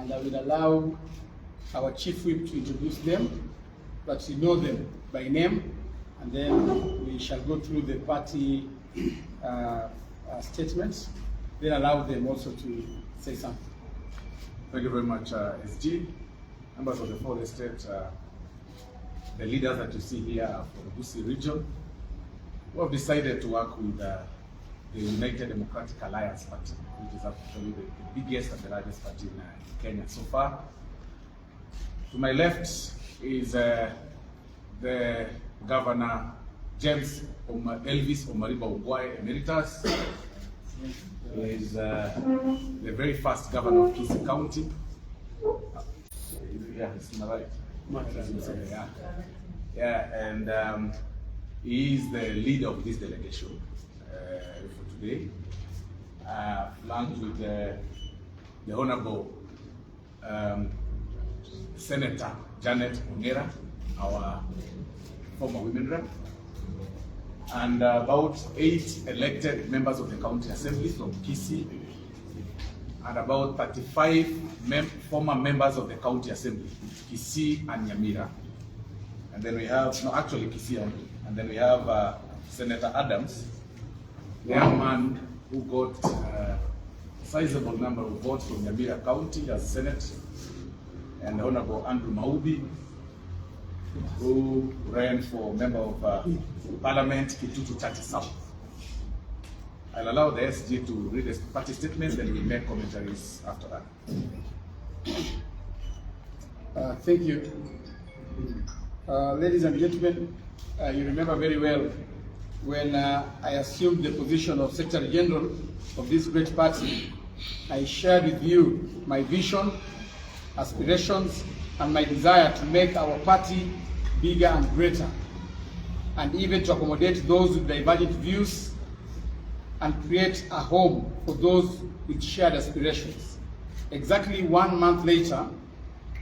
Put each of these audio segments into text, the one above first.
and I will allow our chief whip to introduce them, but you know them by name, and then we shall go through the party statements, then allow them also to say something. Thank you very much, SG. Members of the fourth estate, the leaders that you see here are from the Kisii region. We have decided to work with the United Democratic Alliance Party, which is actually the biggest and the largest party in Kenya so far. To my left is the Governor James Elvis Omariba Ugwai Emeritus. He is the very first governor of Kisii County. Yeah, it's my right. Yeah, and he is the leader of this delegation for today, flanked with the Honorable Senator Janet Ongera, our former women rep, and about 8 elected members of the county assembly from Kisii, and about 35 former members of the county assembly, Kisii and Nyamira. And then we have, no, actually Kisii only. And then we have Senator Adams, the young man who got a sizable number of votes from Nyamira County as Senate, and Honorable Andrew Maubi, who ran for Member of Parliament, Kitutu Chati South. I'll allow the SG to read the party statement, then we'll make commentaries after that. Thank you. Ladies and gentlemen, you remember very well when I assumed the position of Secretary General of this great party, I shared with you my vision, aspirations, and my desire to make our party bigger and greater, and even to accommodate those with divergent views and create a home for those with shared aspirations. Exactly 1 month later,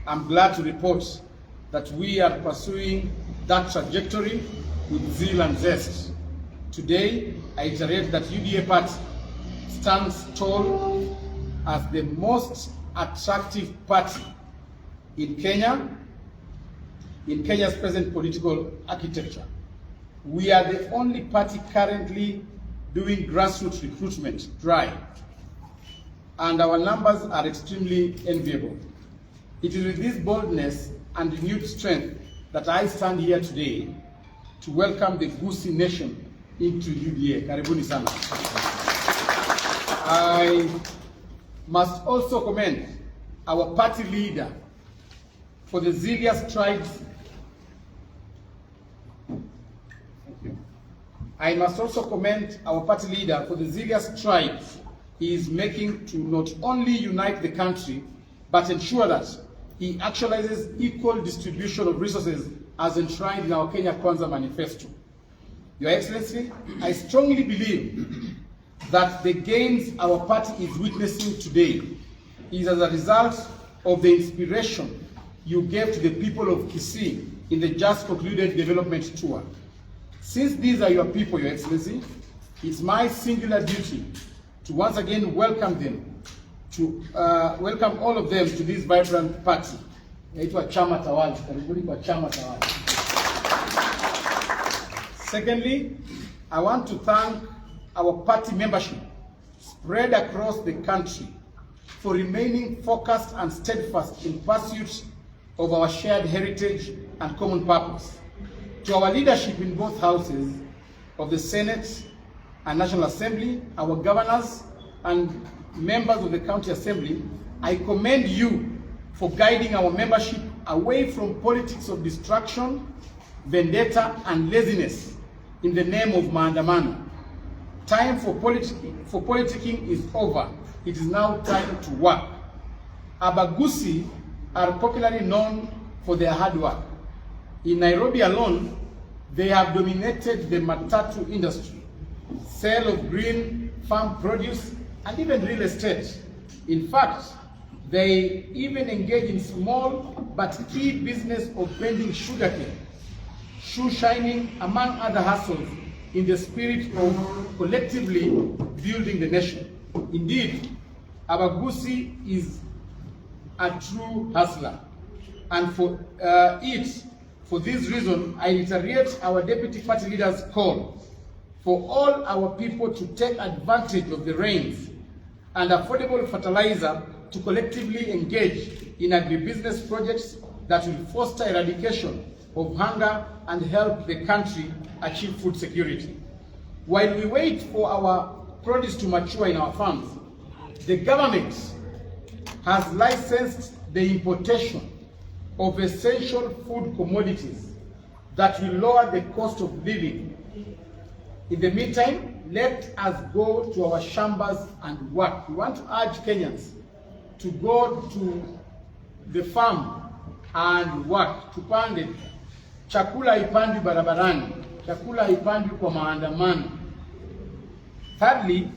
I'm glad to report that we are pursuing that trajectory with zeal and zest. Today, I iterate that UDA party stands tall as the most attractive party in Kenya, in Kenya's present political architecture. We are the only party currently doing grassroots recruitment drive, and our numbers are extremely enviable. It is with this boldness and renewed strength that I stand here today to welcome the Kisii nation into UDA. Karibuni sana. I must also commend our party leader for the zealous strides. I must also commend our party leader for the zealous strides he is making to not only unite the country, but ensure that he actualizes equal distribution of resources as enshrined in our Kenya Kwanza manifesto. Your Excellency, I strongly believe that the gains our party is witnessing today is as a result of the inspiration you gave to the people of Kisii in the just concluded development tour. Since these are your people, Your Excellency, it's my singular duty to once again welcome them, to welcome all of them to this vibrant party. Yaitwa chama tawala. Karibuni kwa chama tawala. Secondly, I want to thank our party membership spread across the country for remaining focused and steadfast in pursuit of our shared heritage and common purpose. To our leadership in both houses of the Senate and National Assembly, our governors and members of the County Assembly, I commend you for guiding our membership away from politics of distraction, vendetta, and laziness in the name of maandamano. Time for politicking is over. It is now time to work. Abagusi are popularly known for their hard work. In Nairobi alone, they have dominated the matatu industry, sale of green farm produce, and even real estate. In fact, they even engage in small but key business of vending sugarcane, shoe shining, among other hustles, in the spirit of collectively building the nation. Indeed, Abagusi is a true hustler. And for this reason, I reiterate our deputy party leader's call for all our people to take advantage of the rains and affordable fertilizer to collectively engage in agribusiness projects that will foster eradication of hunger and help the country achieve food security. While we wait for our produce to mature in our farms, the government has licensed the importation of essential food commodities that will lower the cost of living. In the meantime, let us go to our shambas and work. We want to urge Kenyans to go to the farm and work. Tupande. Chakula haipandwi barabarani. Chakula haipandwi kwa maandamano. Thirdly,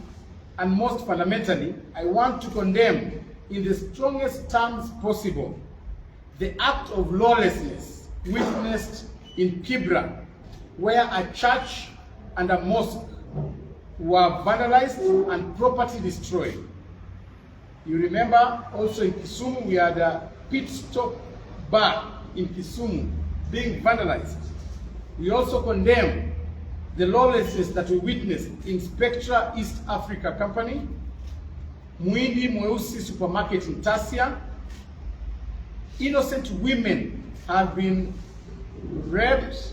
and most fundamentally, I want to condemn in the strongest terms possible the act of lawlessness witnessed in Kibra, where a church and a mosque were vandalized and property destroyed. You remember also in Kisumu, we had a pit stop bar in Kisumu being vandalized. We also condemn the lawlessness that we witnessed in Spectra East Africa Company, Mwindi Mweusi Supermarket in Tasia. Innocent women have been raped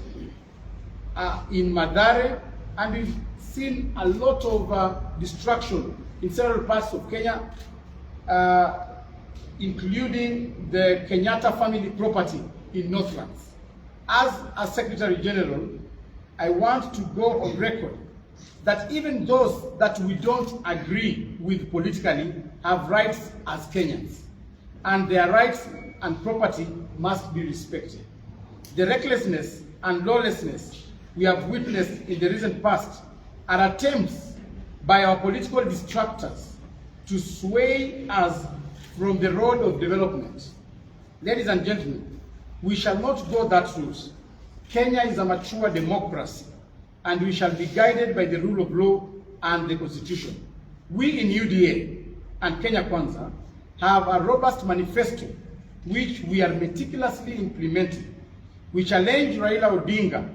in Mathare, and we've seen a lot of destruction in several parts of Kenya, including the Kenyatta family property in Northlands. As a Secretary General, I want to go on record that even those that we don't agree with politically have rights as Kenyans, and their rights and property must be respected. The recklessness and lawlessness we have witnessed in the recent past are attempts by our political distractors to sway us from the road of development. Ladies and gentlemen, we shall not go that route. Kenya is a mature democracy, and we shall be guided by the rule of law and the Constitution. We in UDA and Kenya Kwanza have a robust manifesto which we are meticulously implementing. We challenge Raila Odinga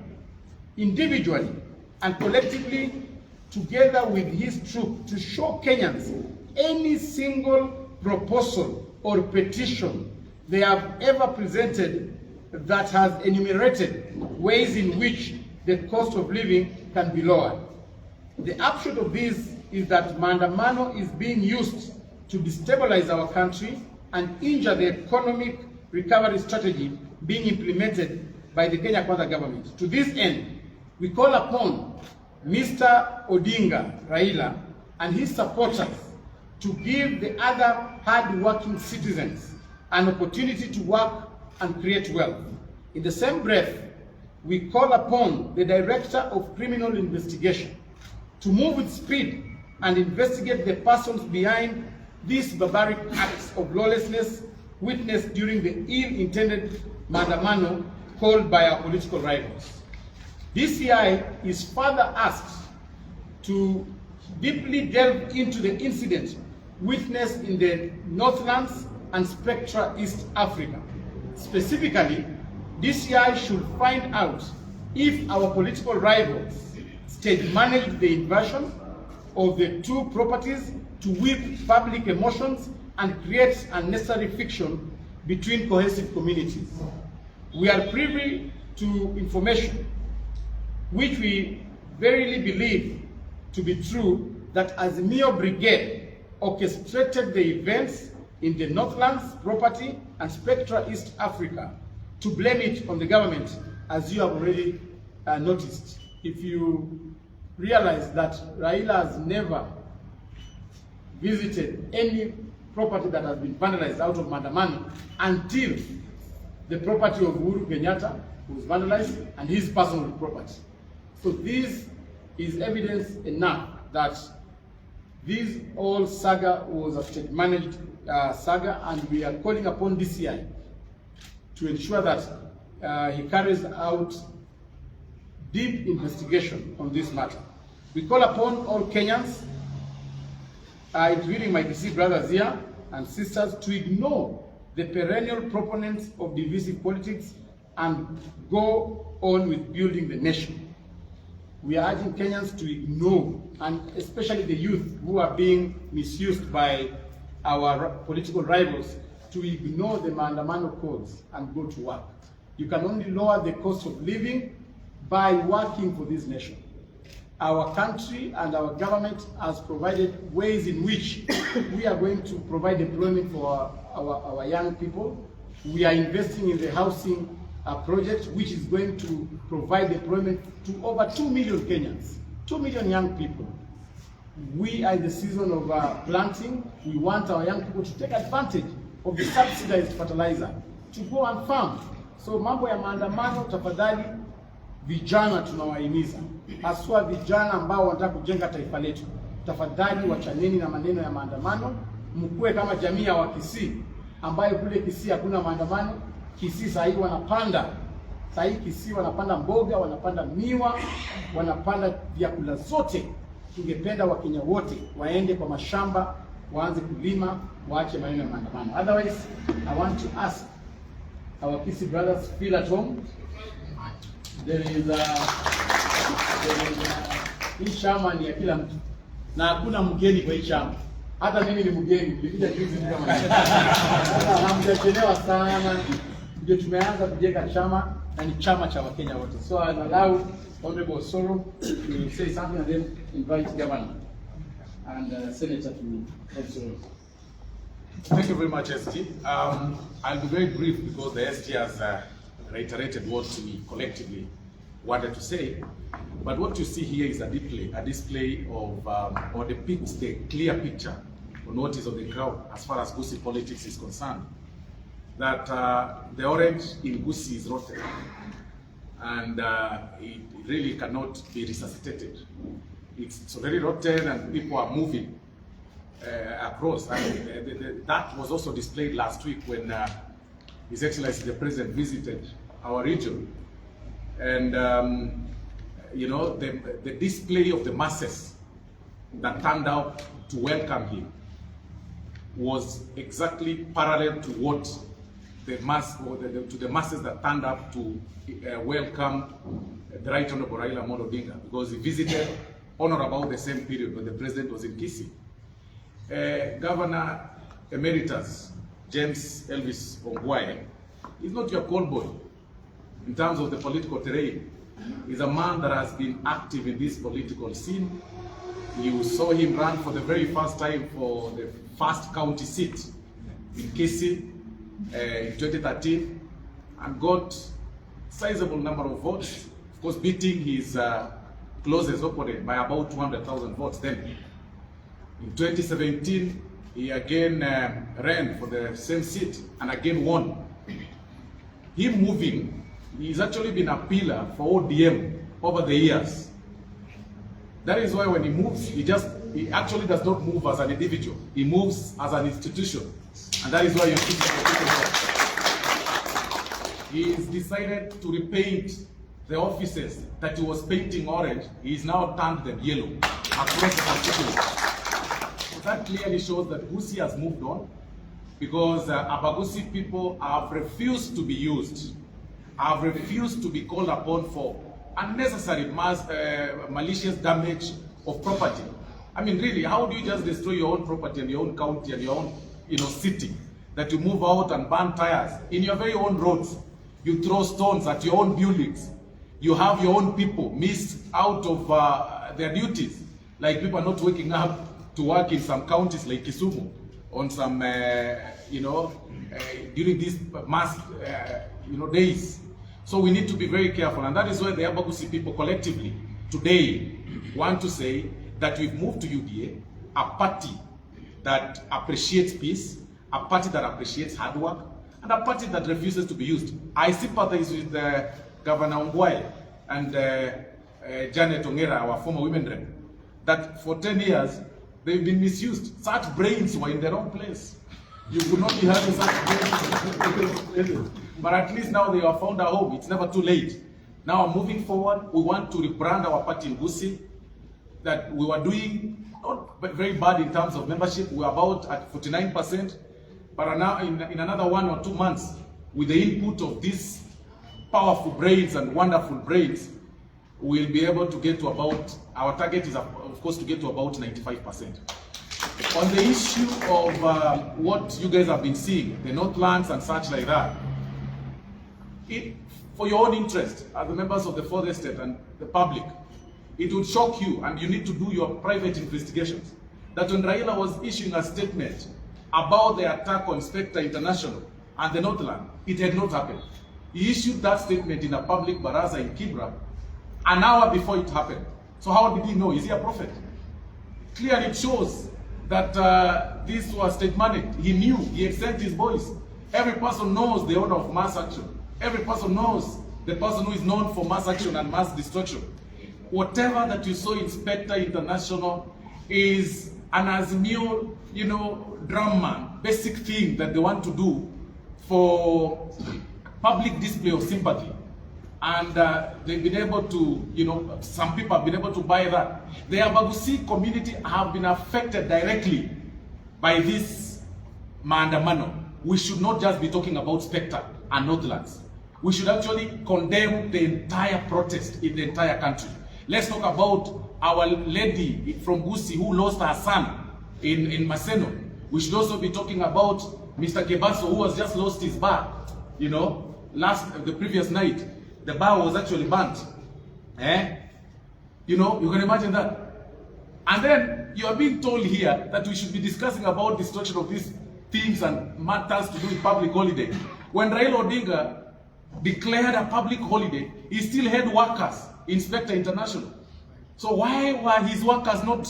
individually and collectively together with his troop to show Kenyans any single proposal or petition they have ever presented that has enumerated ways in which the cost of living can be lowered. The upshot of this is that maandamano is being used to destabilize our country and injure the economic recovery strategy being implemented by the Kenya Kwanza government. To this end, we call upon Mr. Odinga, Raila, and his supporters to give the other hard-working citizens an opportunity to work and create wealth. In the same breath, we call upon the Director of Criminal Investigation to move with speed and investigate the persons behind these barbaric acts of lawlessness witnessed during the ill-intended maandamano called by our political rivals. DCI is further asked to deeply delve into the incident witnessed in the Northlands and Spectra East Africa. Specifically, DCI should find out if our political rivals stage-managed the invasion of the two properties to whip public emotions and create unnecessary friction between cohesive communities. We are privy to information which we verily believe to be true that Azimio Brigade orchestrated the events in the Northlands property and Spectra East Africa to blame it on the government, as you have already noticed. If you realize that Raila has never visited any property that has been vandalized out of maandamano until the property of Uhuru Kenyatta was vandalized and his personal property. So this is evidence enough that this whole saga was a state-managed saga, and we are calling upon DCI to ensure that he carries out deep investigation on this matter. We call upon all Kenyans, including my Kisii brothers here and sisters, to ignore the perennial proponents of divisive politics, and go on with building the nation. We are urging Kenyans to ignore, and especially the youth who are being misused by our political rivals, to ignore the maandamano codes and go to work. You can only lower the cost of living by working for this nation. Our country and our government has provided ways in which we are going to provide employment for our young people. We are investing in the housing project, which is going to provide employment to over 2 million Kenyans, 2 million young people. We are in the season of planting. We want our young people to take advantage of the subsidized fertilizer to go and farm. So mambo ya maandamano, tafadhali vijana tunawahimiza, haswa vijana ambao wanataka kujenga taifa letu, tafadhali wachaneni na maneno ya maandamano, mkue kama jamii ya Wakisii ambayo kule Kisii hakuna maandamano. Kisii sasa hivi wanapanda, Kisii wanapanda mboga, wanapanda miwa, wanapanda vyakula zote. Tungependa Wakenya wote waende kwa mashamba, waanze kulima, waache maneno ya maandamano. Otherwise, I want to ask our Kisii brothers, feel at home. Hii chama ni ya kila mtu na hakuna mgeni kwa hii chama. Hata mimi ni mgeni, nilikuja juzi kama sasa hamjachelewa sana, ndio tumeanza kujenga chama na ni chama cha Wakenya wote. So I'll allow Honorable Soro to say something and then invite Governor and Senator to also. Thank you very much, ST. I'll be very brief because the ST has reiterated what we collectively wanted to say. But what you see here is a display of, or depicts the clear picture on what is on the ground as far as Kisii politics is concerned. That the orange in Kisii is rotten, and it really cannot be resuscitated. It's already rotten and people are moving across. And that was also displayed last week when His Excellency the President visited our region. And you know, the display of the masses that turned out to welcome him was exactly parallel to what the masses that turned up to welcome the Right Honorable Raila Amolo Odinga, because he visited on or about the same period when the president was in Kisii. Governor Emeritus James Elvis Ongwae is not your call boy in terms of the political terrain. He's a man that has been active in this political scene. You saw him run for the very first time for the first county seat in Kisii in 2013 and got sizable number of votes, of course beating his closest opponent by about 200,000 votes then. In 2017, he again ran for the same seat and again won. Him moving, he's actually been a pillar for ODM over the years. That is why when he moves, he actually does not move as an individual. He moves as an institution. And that is why you see he's decided to repaint the offices that he was painting orange. He's now turned them yellow across the constituency. So that clearly shows that Kisii has moved on, because Abagusi people have refused to be used, have refused to be called upon for unnecessary malicious damage of property. I mean, really, how do you just destroy your own property and your own county and your own, city, that you move out and burn tires in your very own roads? You throw stones at your own buildings. You have your own people missed out of their duties, like people are not waking up to work in some counties like Kisumu on some, during these mass, days. So we need to be very careful, and that is why the Abagusi people collectively today want to say that we've moved to UDA, a party that appreciates peace, a party that appreciates hard work, and a party that refuses to be used. I sympathize with Governor Ongwae and Janet Ongera, our former women rep, that for 10 years they've been misused. Such brains were in the wrong place. You could not be having such brains. But at least now they have found a home. It's never too late. Now moving forward, we want to rebrand our party in Kisii, that we were doing not very bad in terms of membership. We were about at 49%. But now in another 1 or 2 months, with the input of these powerful brains and wonderful brains, we'll be able to get to about, our target is of course to get to about 95%. On the issue of what you guys have been seeing, the Northlands and such like that, for your own interest, as the members of the Fourth Estate and the public, it would shock you, and you need to do your private investigations, that when Raila was issuing a statement about the attack on Spectre International and the Northland, it had not happened. He issued that statement in a public baraza in Kibra an hour before it happened. So how did he know? Is he a prophet? Clearly it shows that this was state money. He knew, he had sent his voice. Every person knows the owner of mass action. Every person knows the person who is known for mass action and mass destruction. Whatever that you saw in Spectre International is an Azimio, drama, basic thing that they want to do for public display of sympathy. And they've been able to, some people have been able to buy that. The Abagusi community have been affected directly by this maandamano. We should not just be talking about Spectre and Northlands. We should actually condemn the entire protest in the entire country. Let's talk about our lady from Gusii who lost her son in Maseno. We should also be talking about Mr. Kebaso who has just lost his bar, the previous night. The bar was actually burnt. You can imagine that. And then you are being told here that we should be discussing about destruction of these things and matters to do with public holiday. When Raila Odinga declared a public holiday, he still had workers in Spectre International. So why were his workers not,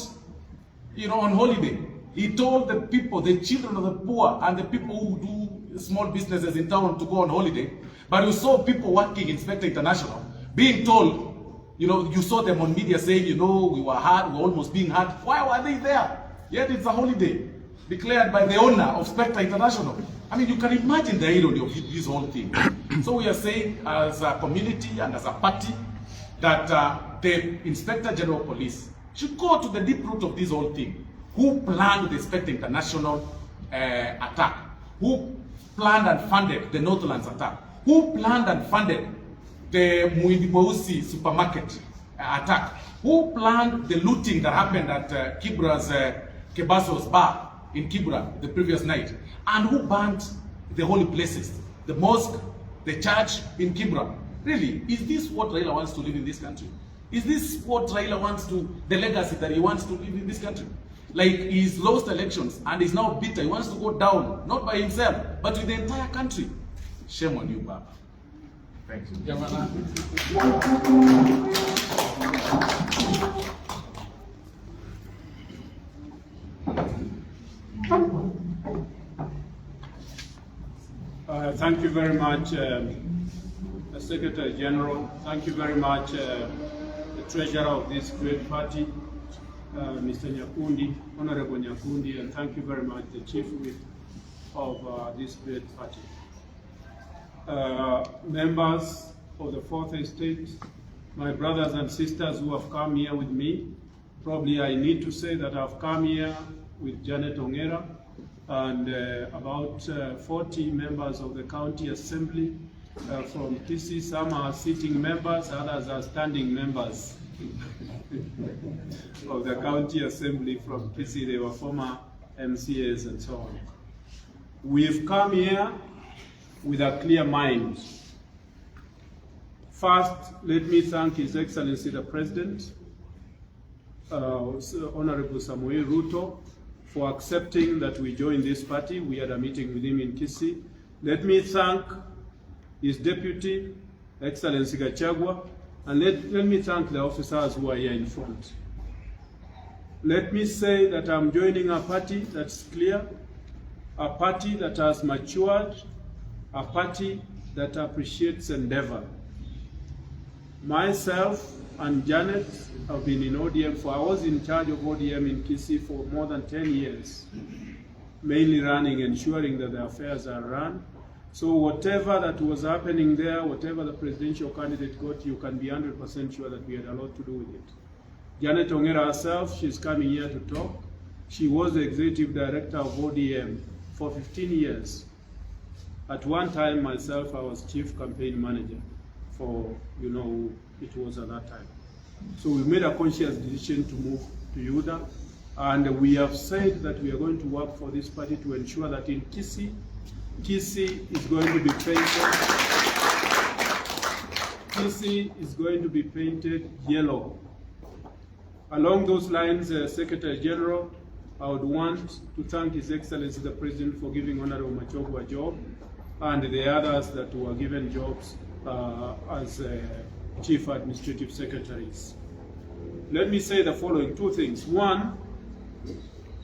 on holiday? He told the people, the children of the poor and the people who do small businesses in town to go on holiday. But you saw people working in Spectre International being told, you saw them on media saying, we were hurt, we were almost being hurt. Why were they there? Yet it's a holiday declared by the owner of Spectre International. I mean, you can imagine the irony of this whole thing. So we are saying as a community and as a party that the Inspector General of Police should go to the deep root of this whole thing. Who planned the Spectre International attack? Who planned and funded the Northlands attack? Who planned and funded the Muindibousi supermarket attack? Who planned the looting that happened at Kibra's Kebaso's bar in Kibra the previous night? And who burned the holy places, the mosque, the church in Kibra? Really, is this what Raila wants to live in this country? Is this what Raila wants to, the legacy that he wants to live in this country? Like he's lost elections and is now bitter. He wants to go down, not by himself, but with the entire country. Shame on you, Baba. Thank you. Thank you very much, Secretary General. Thank you very much, the Treasurer of this great party, Mr. Nyakundi, Honorable Nyakundi, and thank you very much, the Chief Whip of this great party. Members of the Fourth Estate, my brothers and sisters who have come here with me, probably I need to say that I've come here with Janet Ongera and about 40 members of the County Assembly from Kisii. Some are sitting members, others are standing members of the County Assembly from Kisii. They were former MCAs and so on. We've come here with a clear mind. First, let me thank His Excellency the President, Honorable Samuel Ruto, for accepting that we join this party. We had a meeting with him in Kisii. Let me thank his Deputy, Excellency Gachagua, and let me thank the officers who are here in front. Let me say that I'm joining a party that's clear, a party that has matured, a party that appreciates endeavor. Myself and Janet have been in ODM I was in charge of ODM in Kisii for more than 10 years, mainly ensuring that the affairs are run. So whatever that was happening there, whatever the presidential candidate got, you can be 100% sure that we had a lot to do with it. Janet Ongera herself, she's coming here to talk. She was the executive director of ODM for 15 years. At one time, myself, I was chief campaign manager for, it was at that time. So we made a conscious decision to move to UDA, and we have said that we are going to work for this party to ensure that in Kisii is going to be painted. Kisii is going to be painted yellow. Along those lines, Secretary General, I would want to thank His Excellency the President for giving Honorable Machogu a job, and the others that were given jobs as Chief Administrative Secretaries. Let me say the following two things. One,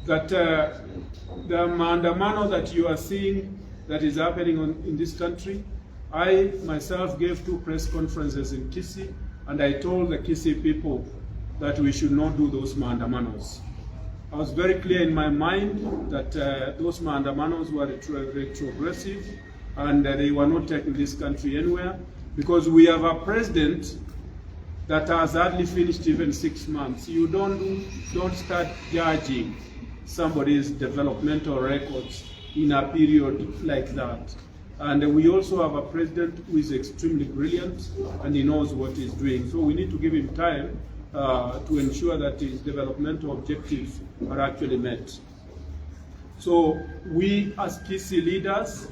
that the maandamano that you are seeing that is happening in this country, I myself gave 2 press conferences in Kisii, and I told the Kisii people that we should not do those maandamanos. I was very clear in my mind that those maandamanos were retrogressive, and they were not taking this country anywhere, because we have a president that has hardly finished even 6 months. You don't start judging somebody's developmental records in a period like that. And we also have a president who is extremely brilliant, and he knows what he's doing. So we need to give him time to ensure that his developmental objectives are actually met. So we as Kisii leaders,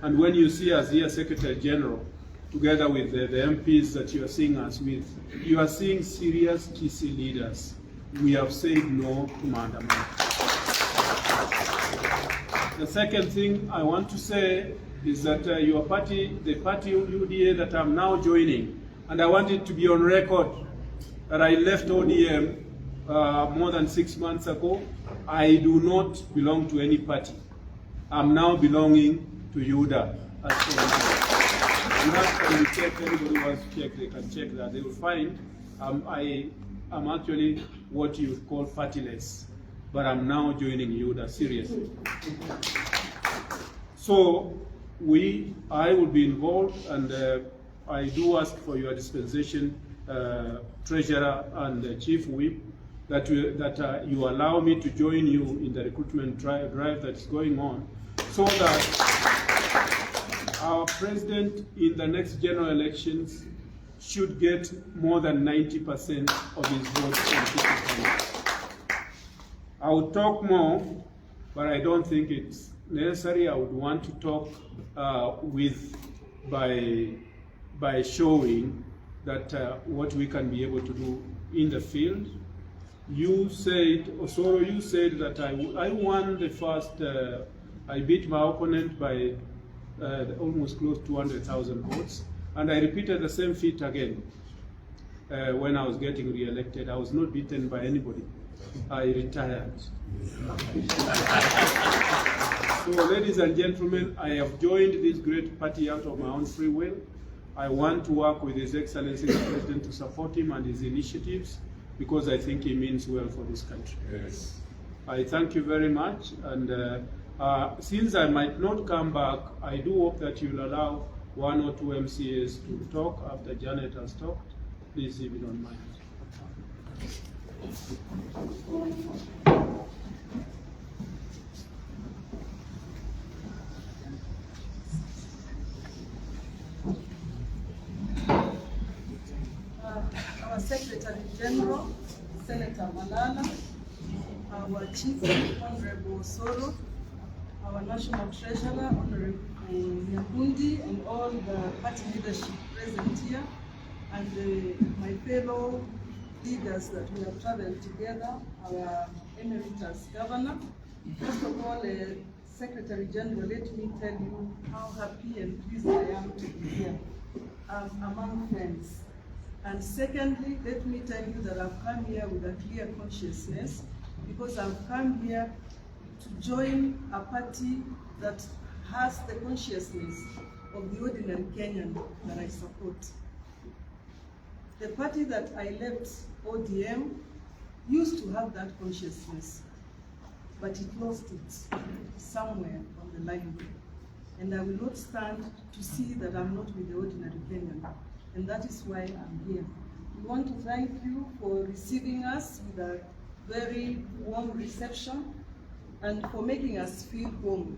and when you see us here, Secretary General, together with the MPs that you are seeing us with, you are seeing serious Kisii leaders. We have said no to maandamano. The second thing I want to say is that your party, the party UDA that I'm now joining, and I want it to be on record that I left ODM more than 6 months ago. I do not belong to any party. I'm now belonging to UDA. And that can be checked. Anybody who wants to check, they can check that. They will find I am actually what you would call partyless, but I'm now joining UDA, seriously. So I will be involved, and I do ask for your dispensation, Treasurer and Chief Whip, that you allow me to join you in the recruitment drive that is going on, so that our president in the next general elections should get more than 90% of his votes. I would talk more, but I don't think it's necessary. I would want to talk by showing that what we can be able to do in the field. You said, Osoro, you said that I won the first, I beat my opponent by almost close to 200,000 votes, and I repeated the same feat again when I was getting re-elected. I was not beaten by anybody. I retired. So, ladies and gentlemen, I have joined this great party out of my own free will. I want to work with His Excellency the President to support him and his initiatives, because I think he means well for this country. Yes. I thank you very much, and since I might not come back, I do hope that you'll allow 1 or 2 MCAs to talk after Janet has talked. Please, if you don't mind. Our Secretary General, Senator Malala, our Chief Honorable Osoro, our National Treasurer, Honorable Nyakundi, and all the party leadership present here, and my fellow leaders that we have traveled together, our Emeritus Governor. First of all, Secretary General, let me tell you how happy and pleased I am to be here among friends. And secondly, let me tell you that I've come here with a clear consciousness, because I've come here to join a party that has the consciousness of the ordinary Kenyan that I support. The party that I left, ODM, used to have that consciousness, but it lost it somewhere on the line. And I will not stand to see that I'm not with the ordinary Kenyan. And that is why I'm here. We want to thank you for receiving us with a very warm reception and for making us feel home.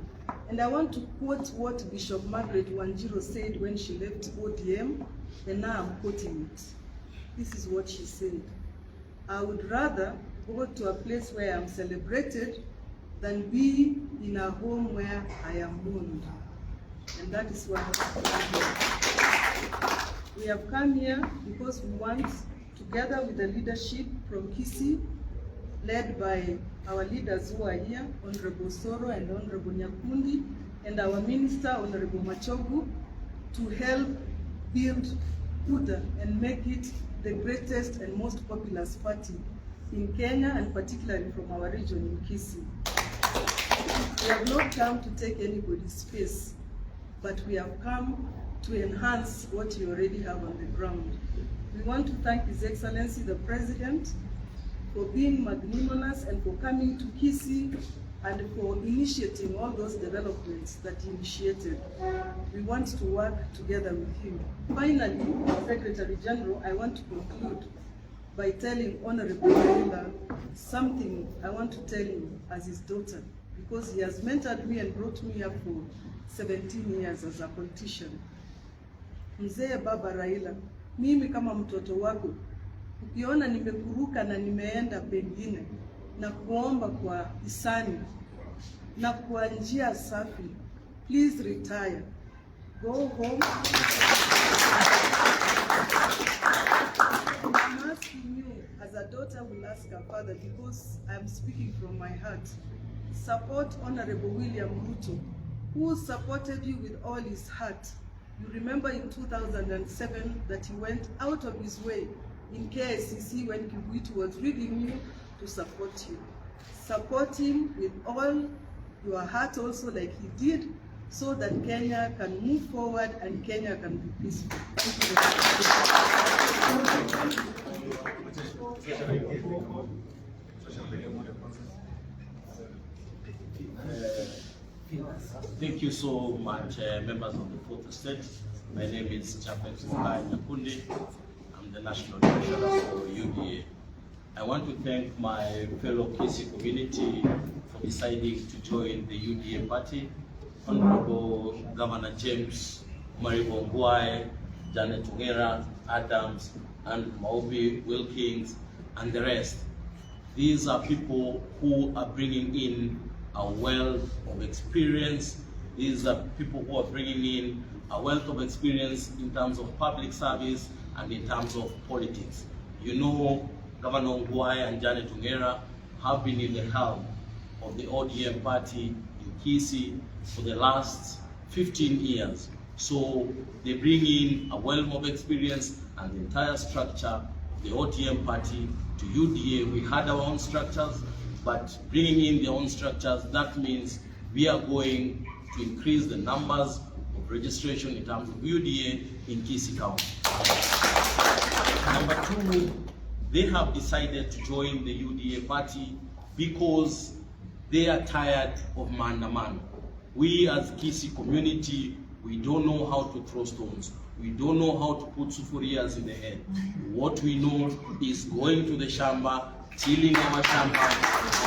And I want to quote what Bishop Margaret Wanjiru said when she left ODM, and now I'm quoting it. This is what she said: "I would rather go to a place where I'm celebrated than be in a home where I am mourned." And that is why we have come here, because we want, together with the leadership from Kisii, led by our leaders who are here, Honorable Soro and Honorable Nyakundi, and our Minister, Honorable Machogu, to help build UDA and make it the greatest and most populous party in Kenya, and particularly from our region in Kisii. We have not come to take anybody's space, but we have come to enhance what you already have on the ground. We want to thank His Excellency the President for being magnanimous and for coming to Kisii and for initiating all those developments that he initiated. We want to work together with him. Finally, Secretary General, I want to conclude by telling Honorable Raila something I want to tell him as his daughter, because he has mentored me and brought me up for 17 years as a politician. Mzee Baba Raila, mimi kama mtoto wako, ukiona nimekuruka na nimeenda pengine na kuomba kwa hisani na kwa njia safi, please retire. Go home. I'm asking you, as a daughter will ask her father, because I'm speaking from my heart, support Honorable William Ruto, who supported you with all his heart. You remember in 2007 that he went out of his way in KICC when Kibuitu was reading you to support you. Support him with all your heart also, like he did, so that Kenya can move forward and Kenya can be peaceful. Thank you so much, members of the Fourth Estate. My name is Defect Nyakundi. I'm the National Treasurer for UDA. I want to thank my fellow Kisii community for deciding to join the UDA party. Honorable Governor James Maribongwai, Janet Ongera, Adams, and Maubi Wilkins, and the rest. These are people who are bringing in a wealth of experience. These are people who are bringing in a wealth of experience in terms of public service and in terms of politics. You know, Governor Ongwai and Janet Ongera have been in the helm of the ODM party in Kisii for the last 15 years. So they bring in a wealth of experience and the entire structure of the ODM party to UDA. We had our own structures, but bringing in their own structures, that means we are going to increase the numbers of registration in terms of UDA in Kisii County. Number two, they have decided to join the UDA party because they are tired of maandamano. We as Kisii community, we don't know how to throw stones. We don't know how to put sufurias in the head. What we know is going to the shamba, tilling our shamba,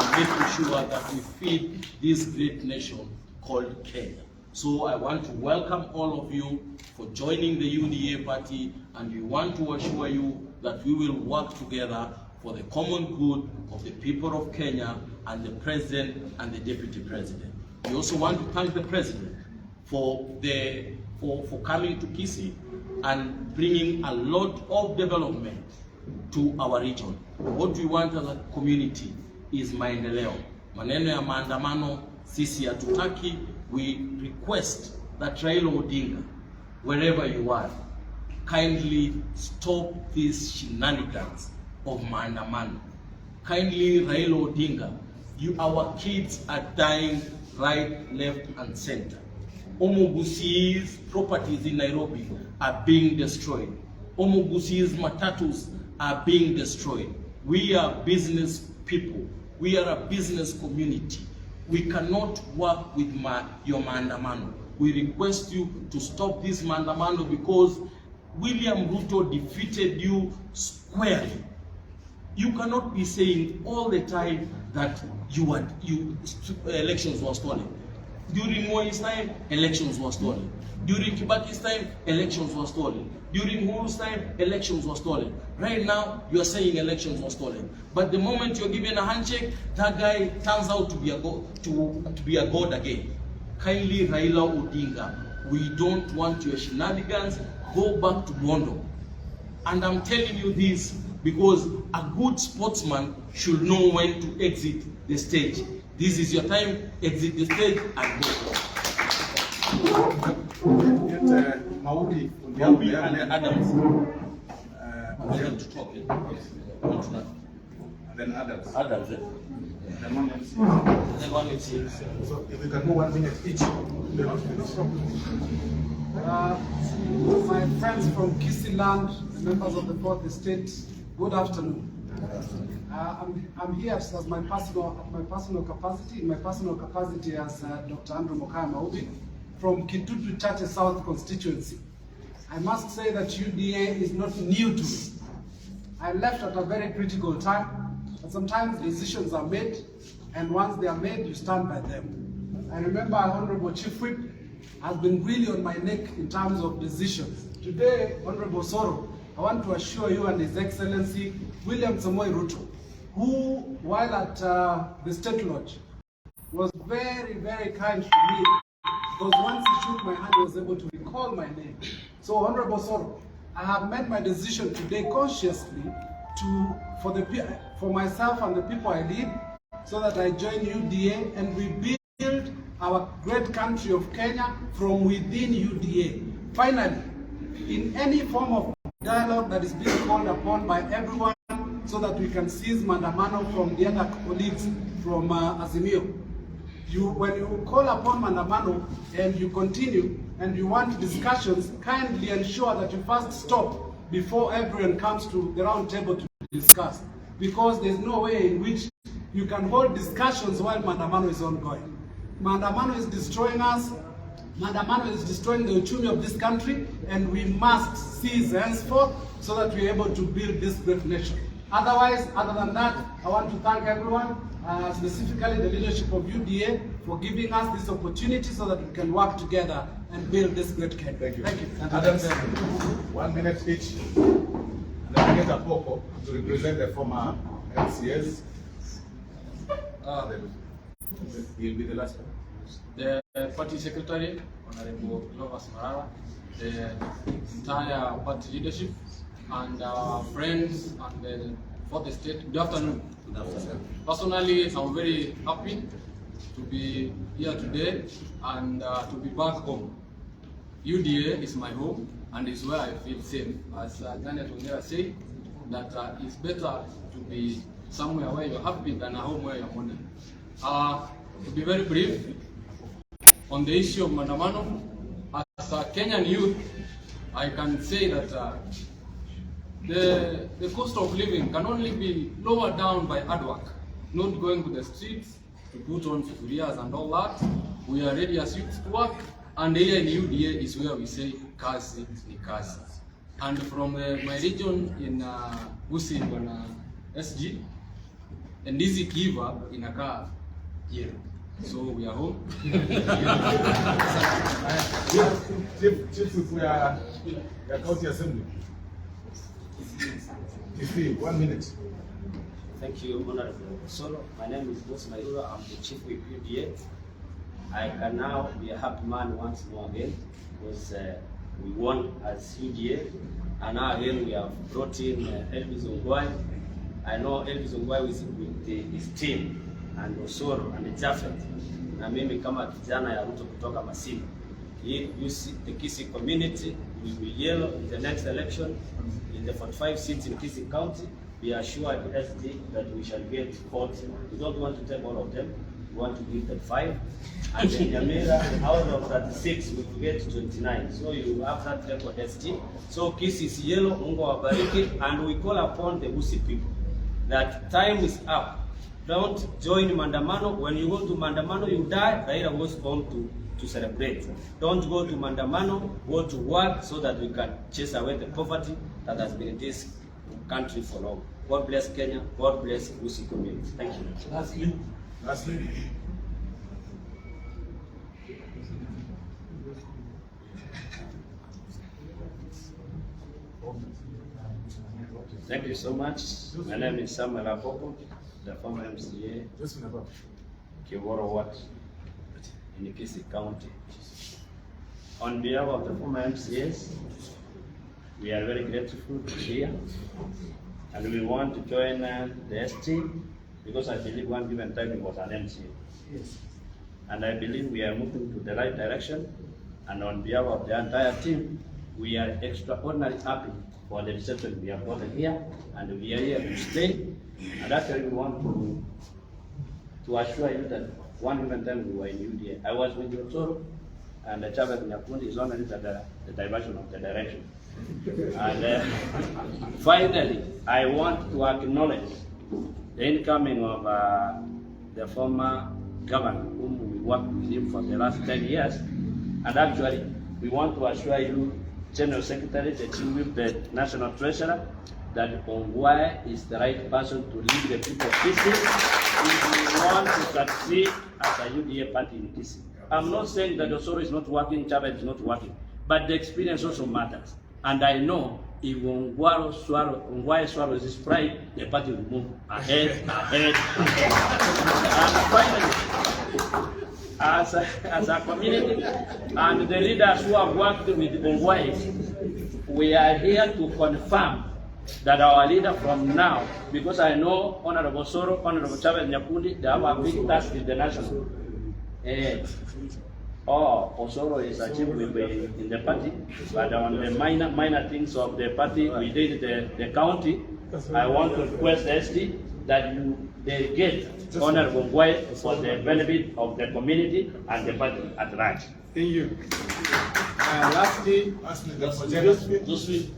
and making sure that we feed this great nation called Kenya. So I want to welcome all of you for joining the UDA party, and we want to assure you that we will work together for the common good of the people of Kenya and the President and the Deputy President. We also want to thank the President for coming to Kisii and bringing a lot of development to our region. What we want as a community is maendeleo. Maneno ya maandamano sisi hatutaki. We request that Raila Odinga, wherever you are, kindly stop these shenanigans of maandamano. Kindly, Raila Odinga, our kids are dying right, left, and center. Omogusi's properties in Nairobi are being destroyed. Omogusi's matatus are being destroyed. We are business people. We are a business community. We cannot work with your maandamano. We request you to stop this maandamano because William Ruto defeated you squarely. You cannot be saying all the time that elections were stolen. During Moi's time, elections were stolen. During Kibaki's time, elections were stolen. During Huru's time, elections were stolen. Right now, you are saying elections were stolen. But the moment you're given a handshake, that guy turns out to be a god again. Kindly, Raila Odinga, we don't want your shenanigans. Go back to Bondo. And I'm telling you this because a good sportsman should know when to exit the stage. This is your time. Exit the stage and go. Get Maudi And Adams. I have to talk. and then Adams. Adams. Then one MC. The one is here. So if we can go 1 minute each, then My friends from Kisii land, members of the fourth estate, good afternoon. I'm here as my personal capacity as Dr. Andrew Mokaya Maudi from Kitutu Chache South constituency. I must say that UDA is not new to me. I left at a very critical time, but sometimes decisions are made, and once they are made, you stand by them. I remember Honorable Chief Whip has been really on my neck in terms of decisions. Today, Honorable Soro, I want to assure you and His Excellency William Samoei Ruto, who, while at the State Lodge, was very, very kind to me, because once he shook my hand, he was able to recall my name. So, Honorable Soro, I have made my decision today consciously for myself and the people I lead, so that I join UDA and we build our great country of Kenya from within UDA. Finally, in any form of dialogue that is being called upon by everyone, so that we can seize Mandamano from the other colleagues from Azimio. When you call upon Mandamano and you continue and you want discussions, kindly ensure that you first stop before everyone comes to the round table to discuss. Because there's no way in which you can hold discussions while Mandamano is ongoing. Mandamano is destroying us. Mandamano is destroying the uchumi of this country, and we must seize henceforth so that we're able to build this great nation. Otherwise, other than that, I want to thank everyone, specifically the leadership of UDA, for giving us this opportunity so that we can work together and build this great country. Thank you. Thank you. Adams, 1 minute each. And then we get a Poco to represent the former MCS. He'll be the last one. The party secretary, Honorable Lovas Marara, the entire party leadership, and our friends and the fourth estate. Good afternoon. Good afternoon. Personally, I'm very happy to be here today and to be back home. UDA is my home and is where I feel safe. As Janet Ongera said, that it's better to be somewhere where you're happy than a home where you're mourning. To be very brief, on the issue of Mandamano, as a Kenyan youth, I can say that the cost of living can only be lowered down by hard work, not going to the streets to put on figurias and all that. We are ready as youth to work, and here in UDA is where we say kazi ni kazi. And from my region in Kisii on SG, and this Kiva in Aka here. So we are home. Chief, we are County Assembly. Kisii, 1 minute. Thank you, Honorable Solo. My name is Boss Mairura. I'm the Chief Whip UDA. I can now be a happy man once more again because we won as UDA, and now again we have brought in Elvis Ongwai. I know Elvis Ongwai is with his team and Osoro and the Defect. Na mimi kama kijana ya Ruto kutoka Masimu. You see the Kisii community will be yellow in the next election in the 45 seats in Kisii County. We are sure at the SD that we shall get 40. We don't want to take all of them. We want to give them 5. And in Nyamira, out of 36, we will get 29. So you have that record SD. So Kisii is yellow, Mungu wabariki, and we call upon the Kisii people that time is up. Don't join Mandamano. When you go to Mandamano, you die. Raila was born to celebrate. Don't go to Mandamano, go to work so that we can chase away the poverty that has been in this country for long. God bless Kenya. God bless Kisii community. Thank you. Lastly. Thank you so much. My name is Samuel Apopo, the former MCA, Kiworo Wat, in Kisii County. On behalf of the former MCAs, we are very grateful to be here, and we want to join the ST because I believe one given time it was an MCA. Yes. And I believe we are moving to the right direction, and on behalf of the entire team, we are extraordinarily happy for the reception we have gotten here, and we are here to stay. And actually we want to assure you that one given time we were in UDA. I was with Osoro, and the Chavez Nyakundi is only the diversion of the direction. And finally, I want to acknowledge the incoming of the former governor, whom we worked with him for the last 10 years. And actually, we want to assure you, General Secretary, the Chief Whip, the National Treasurer, that Ongwae is the right person to lead the people of Kisii if we want to succeed as a UDA party in Kisii. I'm not saying that Osoro is not working, Chavez is not working, but the experience also matters. And I know if Ongwae swallows his pride, the party will move ahead. And finally, as a community and the leaders who have worked with Ongwae, we are here to confirm that our leader from now, because I know Honorable Osoro, Honorable Chavez Nyakundi, they have a big task in the national. Osoro is a chief in the party, but on the minor things of the party within the county, I want to request the ST that you delegate Honorable Ongwae for the benefit of the community and the party at large. Thank you. Lastly, Josephine.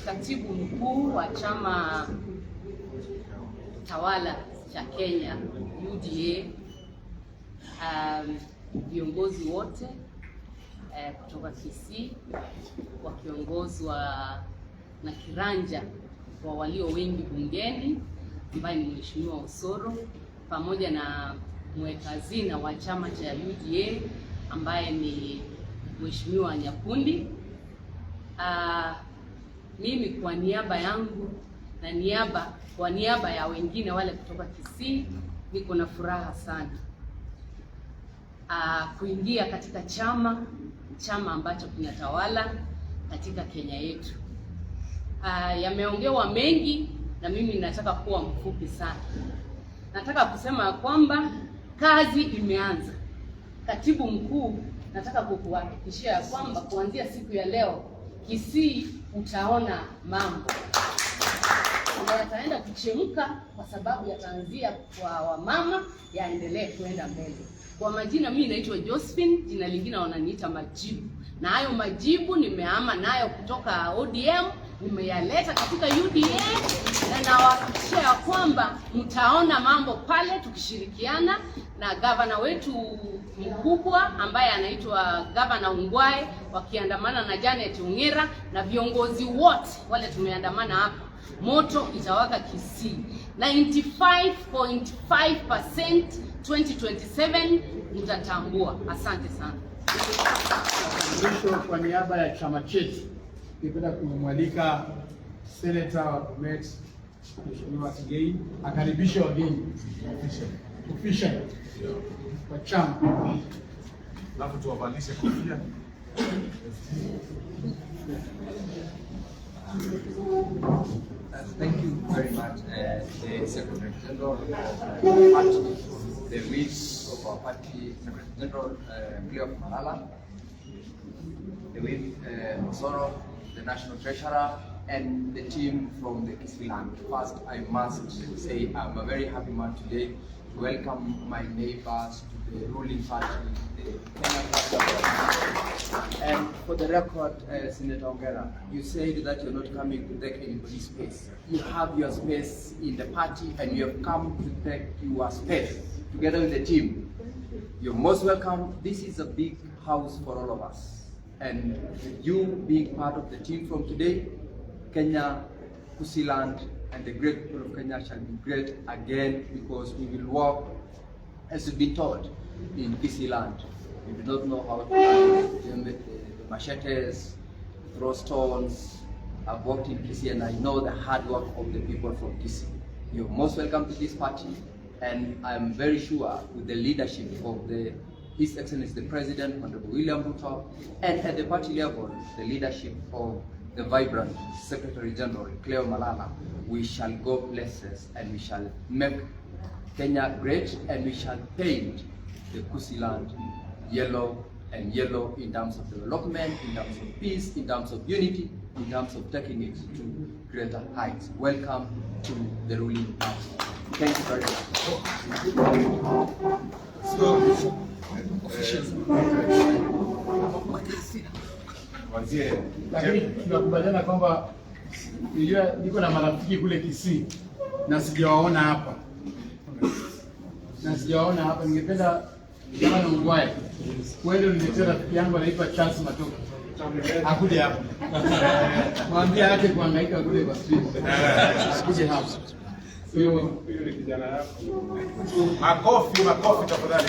Katibu mkuu wa chama tawala cha Kenya UDA, viongozi wote kutoka Kisii wakiongozwa na kiranja wa walio wengi bungeni ambaye ni Mheshimiwa Osoro, pamoja na mweka hazina wa chama cha UDA ambaye ni Mheshimiwa Nyakundi. Mimi kwa niaba yangu na kwa niaba ya wengine wale kutoka Kisii, niko na furaha sana kuingia katika chama ambacho kinatawala katika Kenya yetu. Yameongewa mengi na mimi nataka kuwa mfupi sana. Nataka kusema kwamba kazi imeanza. Katibu mkuu, nataka kukuhakikishia kwamba kuanzia siku ya leo Kisii utaona mambo na yataenda kuchemka, kwa sababu yataanzia kwa wamama, yaendelee kuenda mbele. Kwa majina, mimi naitwa Josephine, jina lingine wananiita Majibu, na hayo majibu nimeama nayo kutoka ODM, nimeyaleta katika UDA, na nawahakikishia kwamba mtaona mambo pale tukishirikiana na gavana wetu mkubwa ambaye anaitwa Gavana Ongwae, wakiandamana na Janet Ongera na viongozi wote wale tumeandamana hapa. Moto itawaka Kisii 95.5%. 2027 mtatambua. Asante sana. Mwisho, kwa niaba ya chama chetu ningependa kumwalika Senator wa Bomet Mheshimiwa Kisii akaribishe wageni official kwa chama. Alafu tuwavalishe kofia. Thank you very much, the Secretary General of our party, the whip of our party, Secretary General Malala, the whip Osoro, the National Treasurer, and the team from the Kisii land. First, I must say I'm a very happy man today to welcome my neighbors to the ruling party, the Kenya Party. And for the record, Senator Ongera, you said that you're not coming to take anybody's space. You have your space in the party, and you have come to take your space together with the team. You're most welcome. This is a big house for all of us. And you being part of the team from today, Kenya, Kisii land and the great people of Kenya shall be great again, because we will walk, as we've been taught, in Kisii land. We do not know how to the machetes, throw stones. I've worked in Kisii and I know the hard work of the people from Kisii. You're most welcome to this party, and I'm very sure with the leadership of His Excellency the President, Honorable William Ruto, and at the party level, the leadership of the vibrant Secretary General, Cleo Malala, we shall go places and we shall make Kenya great, and we shall paint the Kisii land yellow and yellow in terms of development, in terms of peace, in terms of unity, in terms of taking it to greater heights. Welcome to the ruling party. Thank you very much. Lakini tunakubaliana kwamba niko na marafiki kule Kisii na sijawaona hapa. Ningependa kama na Ungwai kwenda niletee rafiki yangu anaitwa Charles Matoki akuje hapa. Mwambie aje kuhangaika kule kwa street. Akuje hapa. Huyo ni kijana yako. Makofi tafadhali.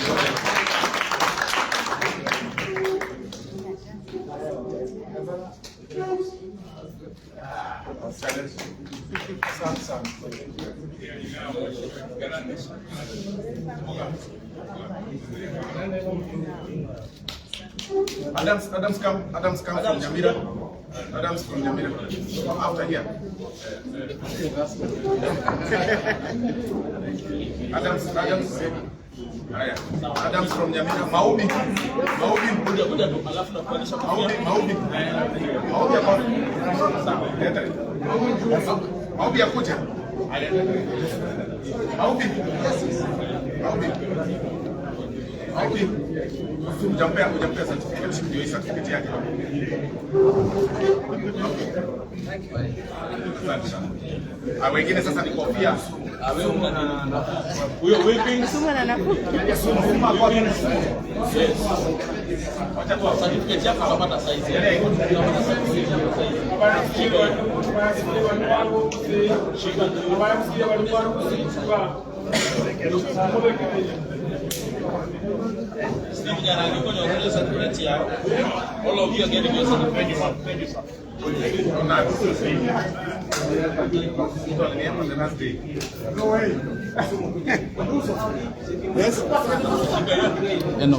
Adams come from Nyamira. Adams from Nyamira. After here. Adams from Nyamira. Maubi akuja. Maubi. Ujampea certificate, ndio hii certificate yake. Wengine sasa ni kofia. Huyo whipping. Wacha kwa certificate yako utapata size. All of you are getting your certificate. Thank you, sir. No way. Yes. No.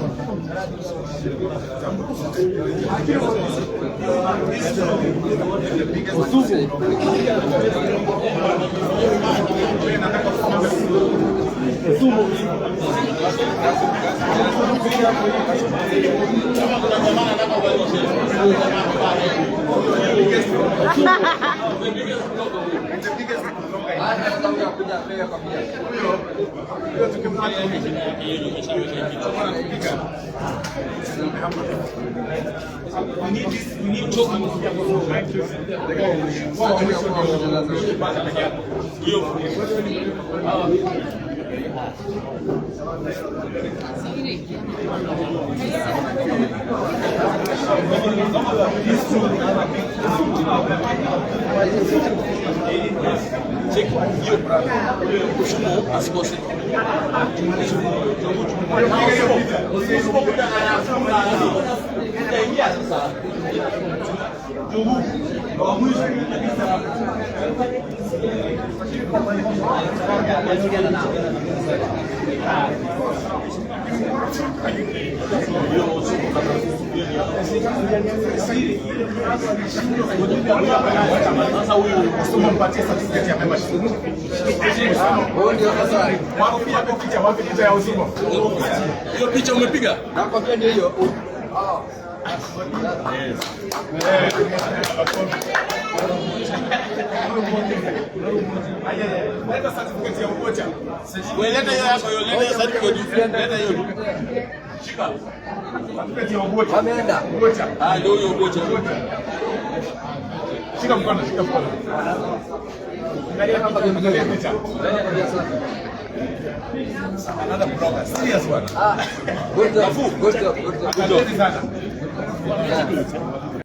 We need talking. Check hiyo mfumo asikose. Sasa huyu usimpatie certificate ya membership. Wapi picha ya Usumo? Hiyo picha umepiga? Nakwambia ndio hiyo. Yes. Leta certificate ya ukocha. Wewe leta hiyo yako, leta certificate. Leta hiyo. Shika. Certificate ya ukocha. Ameenda. Ukocha. Ah, ndio hiyo ukocha. Shika mkono. Angalia picha. Another blogger. Serious one. Good job. Asante sana.